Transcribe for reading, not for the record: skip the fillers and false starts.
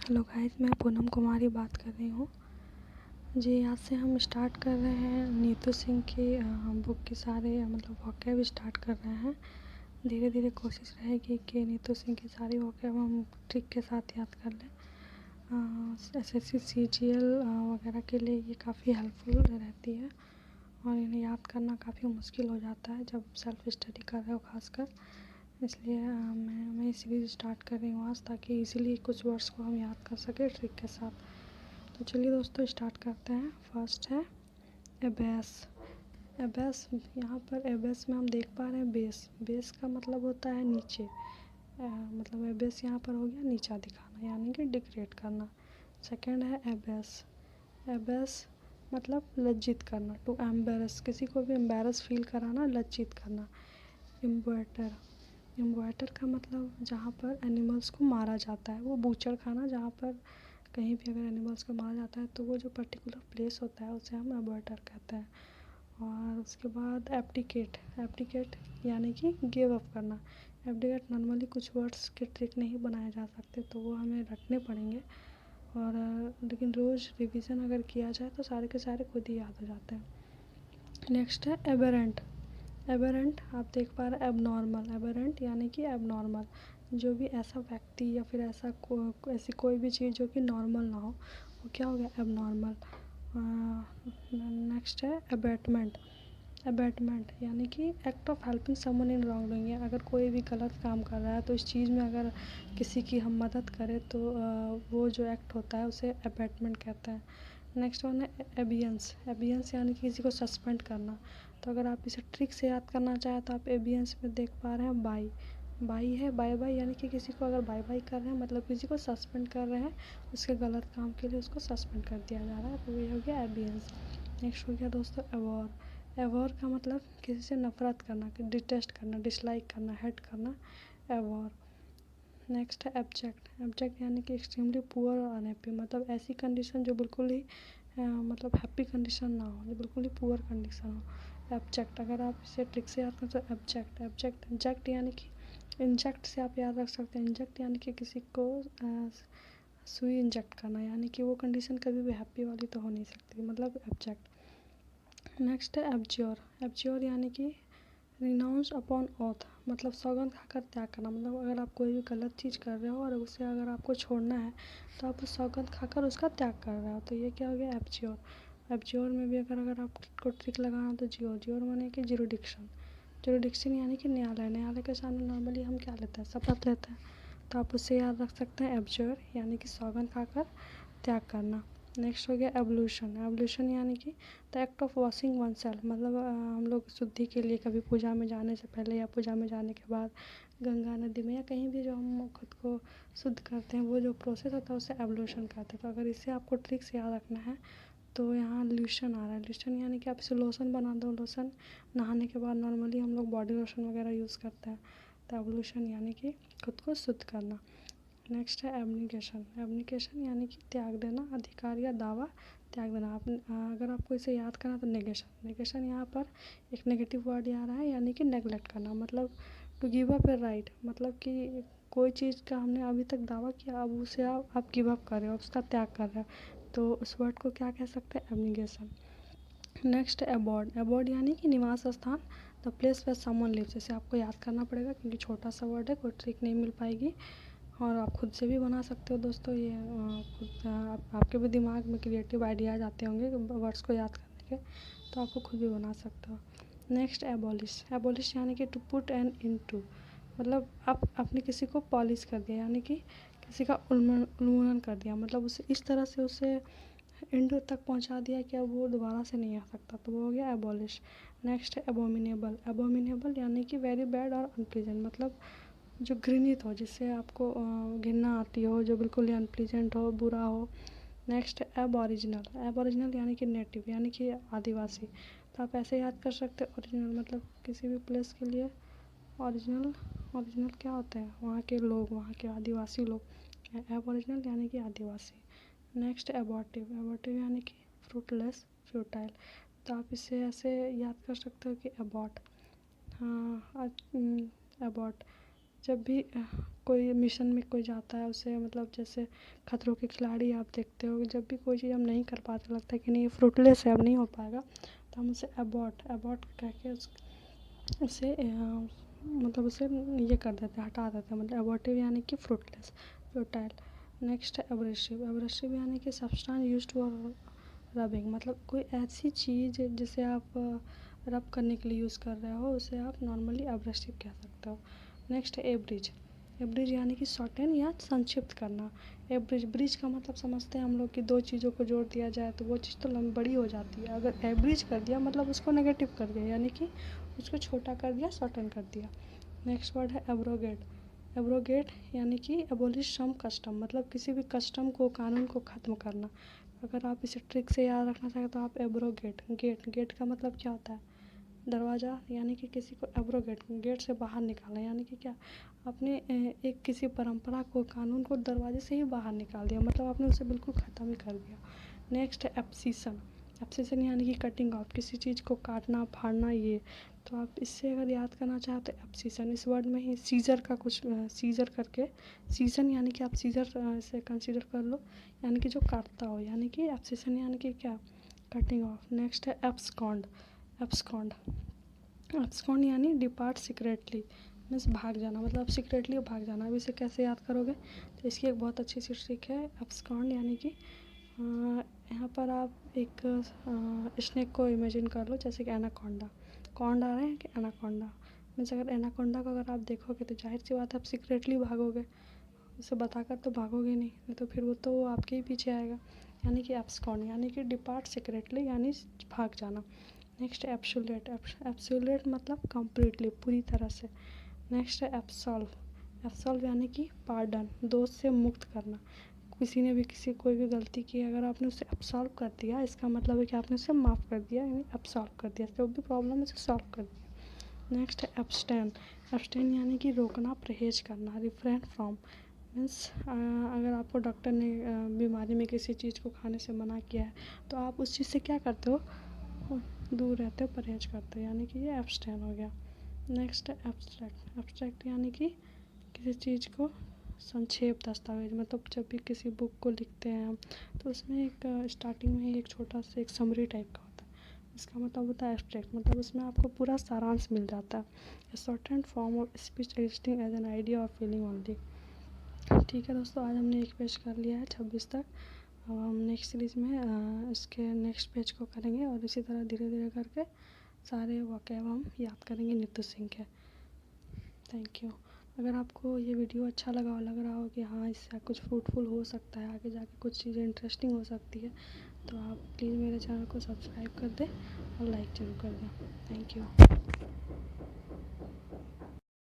Hello guys, मैं पूनम कुमारी बात कर रही हूँ जी। आज से हम स्टार्ट कर रहे हैं नीतू सिंह की बुक की सारे वोकैब स्टार्ट कर रहे हैं। धीरे धीरे कोशिश रहेगी कि नीतू सिंह की सारी वोकैब हम ट्रिक के साथ याद कर लें। एसएससी सीजीएल वगैरह के लिए ये काफ़ी हेल्पफुल रहती है और इन्हें याद करना काफ़ी मुश्किल हो जाता है जब सेल्फ स्टडी कर रहे हो खासकर। इसलिए मैं सीरीज़ स्टार्ट कर रही हूँ आज, ताकि इजीली कुछ वर्ड्स को हम याद कर सकें ट्रिक के साथ। तो चलिए दोस्तों स्टार्ट करते हैं। फर्स्ट है एबेस। एबेस, यहाँ पर एबेस में हम देख पा रहे हैं बेस। बेस का मतलब होता है नीचे। एबेस यहाँ पर हो गया नीचा दिखाना, यानी कि डिग्रेड करना। सेकंड है एबेस। एबेस मतलब लज्जित करना, टू एम्बेरस, किसी को भी एम्बेरस फील कराना, लज्जित करना। इम्बर्टर। इम्बर्टर का मतलब जहाँ पर एनिमल्स को मारा जाता है, वो बूचड़ खाना, जहाँ पर कहीं भी अगर एनिमल्स को मारा जाता है तो वो जो पर्टिकुलर प्लेस होता है उसे हम एबॉर्टर कहते हैं। और उसके बाद एब्डिकेट। एब्डिकेट यानी कि गिव अप करना। एब्डिकेट नॉर्मली कुछ वर्ड्स के ट्रिक नहीं बनाए जा सकते, तो वो हमें रखने पड़ेंगे। और लेकिन रोज़ रिवीजन अगर किया जाए तो सारे के सारे खुद ही याद हो जाते हैं। नेक्स्ट है एबेरेंट। एबेरेंट आप देख पा रहे हैं एबनॉर्मल। एबेरेंट यानी कि एबनॉर्मल, जो भी ऐसा व्यक्ति या फिर ऐसी कोई भी चीज़ जो कि नॉर्मल ना हो, वो क्या हो गया, एबनॉर्मल। नेक्स्ट है अबैटमेंट। अबैटमेंट यानी कि act of helping someone in wrong doing. अगर कोई भी गलत काम कर रहा है तो इस चीज़ में अगर किसी की हम मदद करें तो वो जो एक्ट होता है उसे अबैटमेंट कहते हैं। नेक्स्ट वन है एबियंस। एबियंस यानी कि किसी को सस्पेंड करना। तो अगर आप इसे ट्रिक से याद करना चाहें तो आप एबियंस में देख पा रहे हैं बाई। बाई है, बाय बाय, यानी कि किसी को अगर बाय बाय कर रहे हैं मतलब किसी को सस्पेंड कर रहे हैं, उसके गलत काम के लिए उसको सस्पेंड कर दिया जा रहा है, तो ये हो गया एबियंस। नेक्स्ट हो गया दोस्तों एवॉर। एवॉर का मतलब किसी से नफरत करना, डिटेस्ट करना, डिसलाइक करना, हेट करना, एवॉर। नेक्स्ट है एब्जेक्ट। एब्जेक्ट यानी कि एक्सट्रीमली पुअर और अनहैप्पी, मतलब ऐसी कंडीशन जो बिल्कुल ही हैप्पी कंडीशन ना हो, जो बिल्कुल ही पुअर कंडीशन हो। एब्जेक्ट, अगर आप इसे ट्रिक से याद करें तो एब्जेक्ट। एब्जेक्ट इंजेक्ट यानी कि इंजेक्ट से आप याद रख सकते हैं। इंजेक्ट यानी कि किसी को सुई इंजेक्ट करना, यानी कि वो कंडीशन कभी भी हैप्पी वाली तो हो नहीं सकती, मतलब एब्जेक्ट। नेक्स्ट है एब्ज्योर। एब्ज्योर यानी कि रिनाउंस अपॉन ऑथ, मतलब सौगंध खाकर त्याग करना। मतलब अगर आप कोई भी गलत चीज़ कर रहे हो और उसे अगर आपको छोड़ना है तो आप उस सौगंध खाकर उसका त्याग कर रहे हो, तो ये क्या हो गया, एब्ज्योर। एब्ज्योर में भी अगर आपको ट्रिक लगाना तो जियोर। जियोर माने कि जुरिडिक्शन। जुरिडिक्शन यानी कि न्यायालय। न्यायालय के सामने नॉर्मली हम क्या लेते हैं, शपथ लेते हैं, तो आप उससे याद रख सकते हैं एब्ज्योर यानी कि सौगंध खाकर त्याग करना। नेक्स्ट हो गया एवोल्यूशन। एवोल्यूशन यानी कि the act of washing one self, मतलब हम लोग शुद्धि के लिए कभी पूजा में जाने से पहले या पूजा में जाने के बाद गंगा नदी में या कहीं भी जो हम खुद को शुद्ध करते हैं, वो जो प्रोसेस होता है उसे एवोल्यूशन कहते हैं। तो अगर इसे आपको ट्रिक से याद रखना है तो यहाँ ल्यूशन आ रहा है। ल्यूशन यानी कि आप इसे लोशन बना दो। लोशन नहाने के बाद नॉर्मली हम लोग बॉडी लोशन वगैरह यूज़ करते हैं, तो एवोल्यूशन यानी कि खुद को शुद्ध करना। नेक्स्ट है एब्निकेशन। एब्निकेशन यानी कि त्याग देना, अधिकार या दावा त्याग देना। आप अगर आपको इसे याद करना तो नेगेशन। नेगेशन यहाँ पर एक नेगेटिव वर्ड आ रहा है, यानी कि नेगलेक्ट करना, मतलब to give up a right, मतलब कि कोई चीज़ का हमने अभी तक दावा किया, अब उसे आप गिव अप कर रहे हो, उसका त्याग कर रहे हो, तो उस वर्ड को क्या कह सकते हैं, एब्निकेशन। नेक्स्ट है अबॉर्ड। अबॉर्ड यानी कि निवास स्थान, the place where someone lives. इसे आपको याद करना पड़ेगा क्योंकि छोटा सा वर्ड है, कोई ट्रिक नहीं मिल पाएगी और आप खुद से भी बना सकते हो दोस्तों। ये खुद आपके भी दिमाग में क्रिएटिव आइडियाज आते होंगे वर्ड्स को याद करने के, तो आपको खुद भी बना सकते हो। Next abolish. एबॉलिश यानी कि to put an end to, मतलब आप आपने किसी को पॉलिश कर दिया, यानी कि किसी का उन्मूलन कर दिया, मतलब उसे इस तरह से उसे एंड तक पहुंचा दिया कि अब वो दोबारा से नहीं आ सकता, तो वो हो गया एबॉलिश। नेक्स्ट है एबोमिनेबल। एबोमिनेबल यानी कि वेरी बैड और अनप्लीजेंट, मतलब जो घृणित हो, जिससे आपको घृणा आती हो, जो बिल्कुल ही अनप्लीजेंट हो, बुरा हो। नेक्स्ट है एब ओरिजिनल। एब ओरिजिनल यानी कि नेटिव, यानी कि आदिवासी। तो आप ऐसे याद कर सकते हैं ओरिजिनल मतलब किसी भी प्लेस के लिए ओरिजिनल। ओरिजिनल क्या होता है, वहाँ के लोग, वहाँ के आदिवासी लोग। एब ओरिजिनल यानी कि आदिवासी। Next abortive. एबॉर्टिव यानी कि फ्रूटलेस, फ्यूटाइल। तो आप इसे ऐसे याद कर सकते हो कि अबॉट, हाँ, अबॉट। जब भी कोई मिशन में कोई जाता है उसे मतलब जैसे खतरों के खिलाड़ी आप देखते हो, जब भी कोई चीज़ हम नहीं कर पाते, लगता है कि नहीं ये फ्रूटलेस है अब नहीं हो पाएगा, तो हम उसे अबॉर्ट कह के उसे मतलब उसे ये कर देते हैं, हटा देते हैं, मतलब अबॉर्टिव यानी कि फ्रूटलेस, फ्यूटाइल। नेक्स्ट है एब्रेसिव यानी कि सब्सटेंस यूज्ड फॉर रबिंग, मतलब कोई ऐसी चीज़ जिसे आप रब करने के लिए यूज़ कर रहे हो उसे आप नॉर्मली एब्रेसिव कह सकते हो। नेक्स्ट है एब्रिज यानी कि शॉर्टेन या संक्षिप्त करना। ब्रिज का मतलब समझते हैं हम लोग कि दो चीज़ों को जोड़ दिया जाए तो वो चीज़ तो बड़ी हो जाती है, अगर एब्रिज कर दिया मतलब उसको नेगेटिव कर दिया, यानी कि उसको छोटा कर दिया, शॉर्टन कर दिया। नेक्स्ट वर्ड है एब्रोगेट यानी कि एबोलिश सम कस्टम, मतलब किसी भी कस्टम को, कानून को ख़त्म करना। अगर आप इसे ट्रिक से याद रखना चाहें तो आप एब्रोगेट, गेट का मतलब क्या होता है, दरवाज़ा, यानी कि किसी को एब्रोगेट, गेट से बाहर निकालना, यानी कि क्या, आपने एक किसी परंपरा को, कानून को दरवाजे से ही बाहर निकाल दिया, मतलब आपने उसे बिल्कुल ख़त्म ही कर दिया। नेक्स्ट है एब्सिशन यानी कि कटिंग ऑफ, किसी चीज़ को काटना, फाड़ना, ये। तो आप इससे अगर याद करना चाहो तो एब्सिशन, इस वर्ड में ही सीजर का कुछ सीजर करके, सीजन यानी कि आप सीजर से कंसीडर कर लो, यानी कि जो काटता हो, यानी कि एब्सिशन यानी कि क्या, कटिंग ऑफ। नेक्स्ट है एब्सकॉन्ड यानी डिपार्ट सीक्रेटली, मीन्स भाग जाना, मतलब आप सीक्रेटली भाग जाना। अब इसे कैसे याद करोगे, तो इसकी एक बहुत अच्छी सी ट्रिक है। एब्सकॉन्ड यानी कि यहाँ पर आप एक स्नेक को इमेजिन कर लो, जैसे कि एनाकोंडा, कौंड आ रहे हैं कि एनाकोंडा, मीन्स अगर एनाकोंडा को अगर आप देखोगे तो जाहिर सी बात है आप सीक्रेटली भागोगे, उसे बताकर तो भागोगे नहीं तो फिर वो तो आपके ही पीछे आएगा, यानी कि एब्सकॉन्ड यानी कि डिपार्ट सीक्रेटली यानी भाग जाना। नेक्स्ट है एब्सोल्यूट मतलब कंप्लीटली, पूरी तरह से। नेक्स्ट है एब्सॉल्व यानी कि पार्डन, दोष से मुक्त करना। किसी ने भी कोई भी गलती की, अगर आपने उसे एब्सॉल्व कर दिया, इसका मतलब है कि आपने उसे माफ़ कर दिया, यानी एब्सॉल्व कर दिया, जो भी प्रॉब्लम है उसे सॉल्व कर दिया। नेक्स्ट है एब्सटेन यानी कि रोकना, परहेज करना, रिफ्रेन फ्रॉम, मीन्स अगर आपको डॉक्टर ने बीमारी में किसी चीज़ को खाने से मना किया है तो आप उस चीज़ से क्या करते हो, दूर रहते हो, परहेज करते हो, यानी कि ये एब्सटेन हो गया। नेक्स्ट है एब्स्ट्रैक्ट यानी कि किसी चीज़ को संक्षेप, दस्तावेज, मतलब जब भी किसी बुक को लिखते हैं हम तो उसमें एक स्टार्टिंग में एक छोटा सा एक समरी टाइप का होता है, इसका मतलब होता है एब्स्ट्रैक्ट, मतलब उसमें आपको पूरा सारांश मिल जाता है। Shortened form of speech existing as an idea of feeling only. ठीक है दोस्तों, आज हमने एक पेज कर लिया है 26 तक। अब हम नेक्स्ट सीरीज़ में इसके नेक्स्ट पेज को करेंगे और इसी तरह धीरे धीरे करके सारे वोकैब हम याद करेंगे नीतू सिंह के। Thank you. अगर आपको ये वीडियो अच्छा लगा और लग रहा हो कि हाँ इससे कुछ फ्रूटफुल हो सकता है, आगे जाके कुछ चीज़ें इंटरेस्टिंग हो सकती है, तो आप प्लीज़ मेरे चैनल को सब्सक्राइब कर दें और लाइक ज़रूर कर दें। Thank you.